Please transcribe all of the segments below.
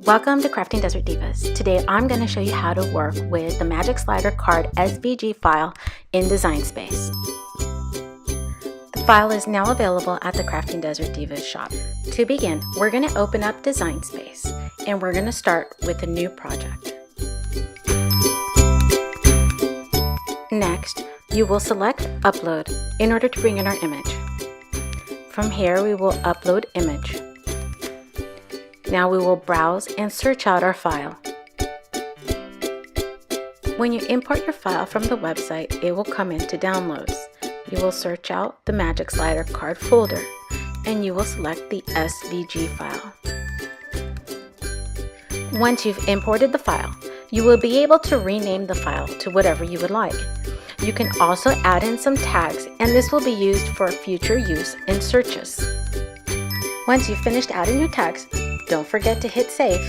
Welcome to Crafting Desert Divas. Today I'm going to show you how to work with the Magic Slider Card SVG file in Design Space. The file is now available at the Crafting Desert Divas shop. To begin, we're going to open up Design Space and we're going to start with a new project. Next, you will select Upload in order to bring in our image. From here, we will upload image. Now we will browse and search out our file. When you import your file from the website, it will come into Downloads. You will search out the Magic Slider Card folder and you will select the SVG file. Once you've imported the file, you will be able to rename the file to whatever you would like. You can also add in some tags, and this will be used for future use in searches. Once you've finished adding your tags, don't forget to hit save.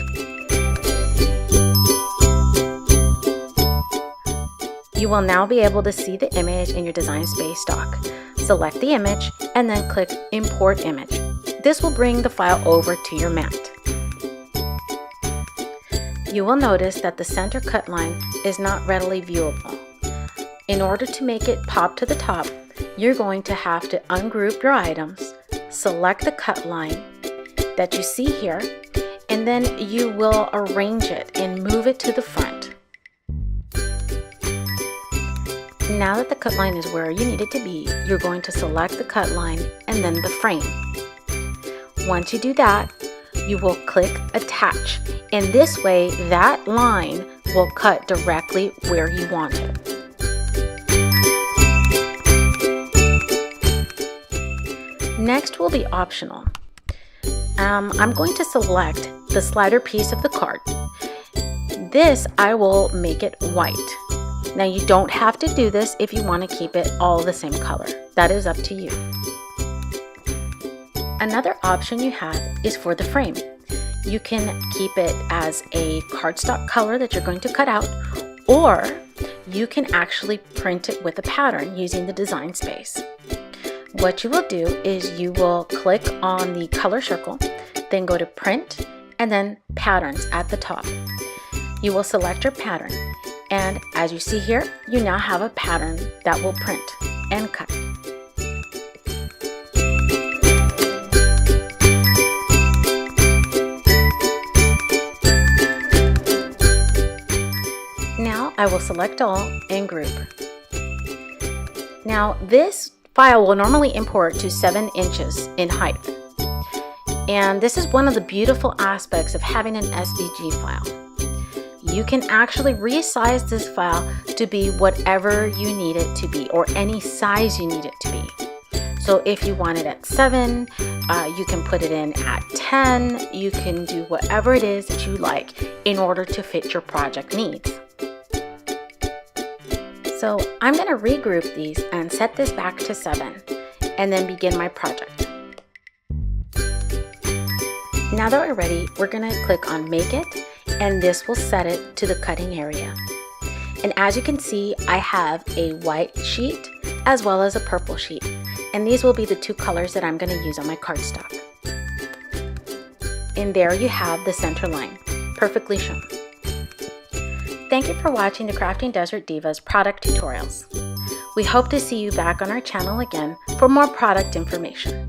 You will now be able to see the image in your Design Space dock. Select the image and then click Import Image. This will bring the file over to your mat. You will notice that the center cut line is not readily viewable. In order to make it pop to the top, you're going to have to ungroup your items, select the cut line that you see here, and then you will arrange it and move it to the front. Now that the cut line is where you need it to be, you're going to select the cut line and then the frame. Once you do that, you will click Attach, and this way that line will cut directly where you want it. Next will be optional. I'm going to select the slider piece of the card. This, I will make it white. Now you don't have to do this if you want to keep it all the same color. That is up to you. Another option you have is for the frame. You can keep it as a cardstock color that you're going to cut out, or you can actually print it with a pattern using the Design Space. What you will do is you will click on the color circle, then go to Print, and then Patterns at the top. You will select your pattern, and as you see here, you now have a pattern that will print and cut. Now I will select all and group. Now this file will normally import to 7 inches in height. And this is one of the beautiful aspects of having an SVG file. You can actually resize this file to be whatever you need it to be, or any size you need it to be. So if you want it at 7, you can put it in at 10, you can do whatever it is that you like in order to fit your project needs. So I'm going to regroup these and set this back to 7 and then begin my project. Now that we're ready, we're going to click on Make It, and this will set it to the cutting area. And as you can see, I have a white sheet as well as a purple sheet, and these will be the 2 colors that I'm going to use on my cardstock. And there you have the center line, perfectly shown. Thank you for watching the Crafting Desert Divas product tutorials. We hope to see you back on our channel again for more product information.